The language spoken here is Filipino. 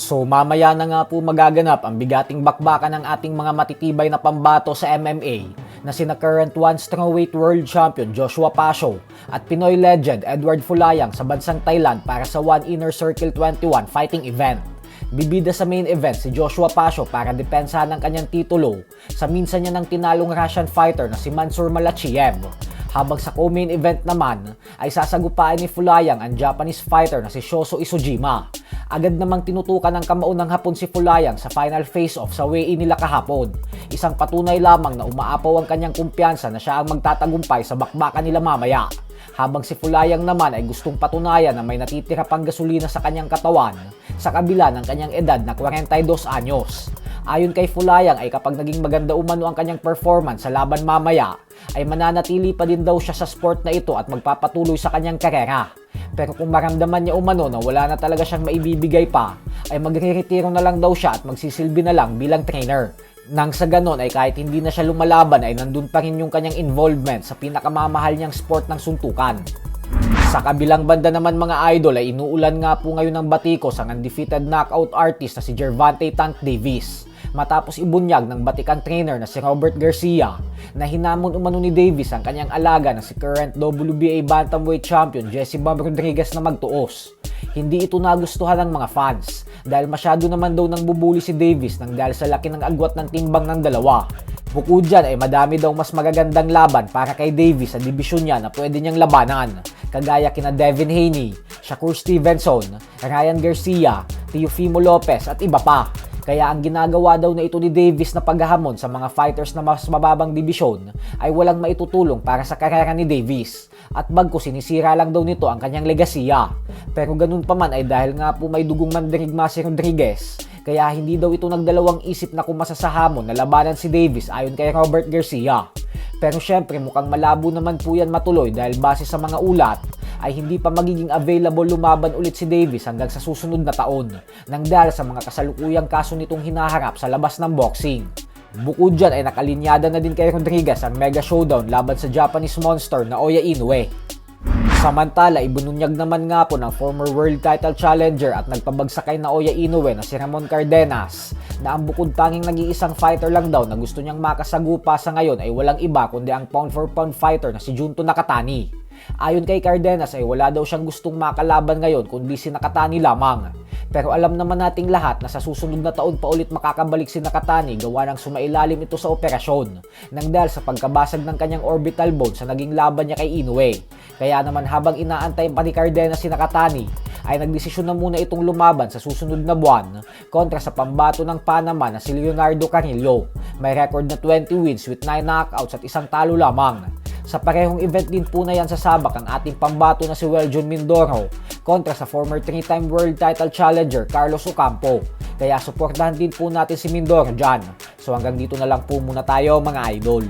So mamaya na nga po magaganap ang bigating bakbakan ng ating mga matitibay na pambato sa MMA na sina current 1 strawweight world champion Joshua Pasio at Pinoy legend Edward Fulayang sa bansang Thailand para sa One Inner Circle 21 fighting event. Bibida sa main event si Joshua Pasio para depensahan ang kanyang titulo sa minsan niya ng tinalong Russian fighter na si Mansur Malachiev. Habang sa co-main event naman ay sasagupain ni Fulayang ang Japanese fighter na si Shoso Isojima. Agad namang tinutukan ng kamaunang Hapon si Fulayang sa final face-off sa weigh-in nila kahapon. Isang patunay lamang na umaapaw ang kanyang kumpiyansa na siya ang magtatagumpay sa bakbakan nila mamaya. Habang si Fulayang naman ay gustong patunayan na may natitira pang gasolina sa kanyang katawan sa kabila ng kanyang edad na 42 anyos. Ayon kay Fulayang ay kapag naging maganda umano ang kanyang performance sa laban mamaya, ay mananatili pa din daw siya sa sport na ito at magpapatuloy sa kanyang karera. Pero kung maramdaman niya umano na wala na talaga siyang maibibigay pa, ay magre-retiro na lang daw siya at magsisilbi na lang bilang trainer. Nang sa ganon ay kahit hindi na siya lumalaban ay nandun pa rin yung kanyang involvement sa pinakamamahal niyang sport ng suntukan. Sa kabilang banda naman mga idol ay inuulan nga po ngayon ng batikos ang undefeated knockout artist na si Gervonta Tank Davis. Matapos ibunyag ng batikang trainer na si Robert Garcia na hinamon umano ni Davis ang kanyang alaga na si current WBA bantamweight champion Jesse Bam Rodriguez na magtuos. Hindi ito nagustuhan ng mga fans dahil masyado naman daw nang bubuli si Davis nang dahil sa laki ng agwat ng timbang ng dalawa. Bukod dyan ay madami daw mas magagandang laban para kay Davis sa dibisyon niya na pwede niyang labanan, kagaya kina Devin Haney, Shakur Stevenson, Ryan Garcia, Teofimo Lopez at iba pa. Kaya ang ginagawa daw na ito ni Davis na paghahamon sa mga fighters na mas mababang dibisyon ay walang maitutulong para sa karera ni Davis. At bagko sinisira lang daw nito ang kanyang legasiya. Pero ganun pa man ay dahil nga po may dugong mandirigma si Rodriguez, kaya hindi daw ito nagdalawang isip na kung masasahamon na labanan si Davis ayon kay Robert Garcia. Pero syempre mukhang malabo naman po yan matuloy dahil base sa mga ulat ay hindi pa magiging available lumaban ulit si Davis hanggang sa susunod na taon nang dahil sa mga kasalukuyang kaso nitong hinaharap sa labas ng boxing. Bukod dyan ay nakalinyada na din kay Rodriguez ang mega showdown laban sa Japanese monster na Oya Inoue. Samantala, ibununyag naman nga po ng former world title challenger at nagpabagsakay na Oya Inoue na si Ramon Cardenas na ang bukod tanging nag-iisang fighter lang daw na gusto niyang makasagupa sa ngayon ay walang iba kundi ang pound for pound fighter na si Junto Nakatani. Ayon kay Cardenas ay wala daw siyang gustong makalaban ngayon kundi si Nakatani lamang. Pero alam naman nating lahat na sa susunod na taon pa ulit makakabalik si Nakatani gawa ng sumailalim ito sa operasyon nang dahil sa pagkabasag ng kanyang orbital bone sa naging laban niya kay Inoue. Kaya naman habang inaantay pa ni Cardenas si Nakatani ay nagdesisyon na muna itong lumaban sa susunod na buwan kontra sa pambato ng Panama na si Leonardo Carrillo. May record na 20 wins with 9 knockouts at isang talo lamang. Sa parehong event din po na yan sasabak ang ating pambato na si Weljon Mindoro kontra sa former 3-time world title challenger Carlos Ocampo. Kaya suportahan din po natin si Mindoro dyan. So hanggang dito na lang po muna tayo mga idol.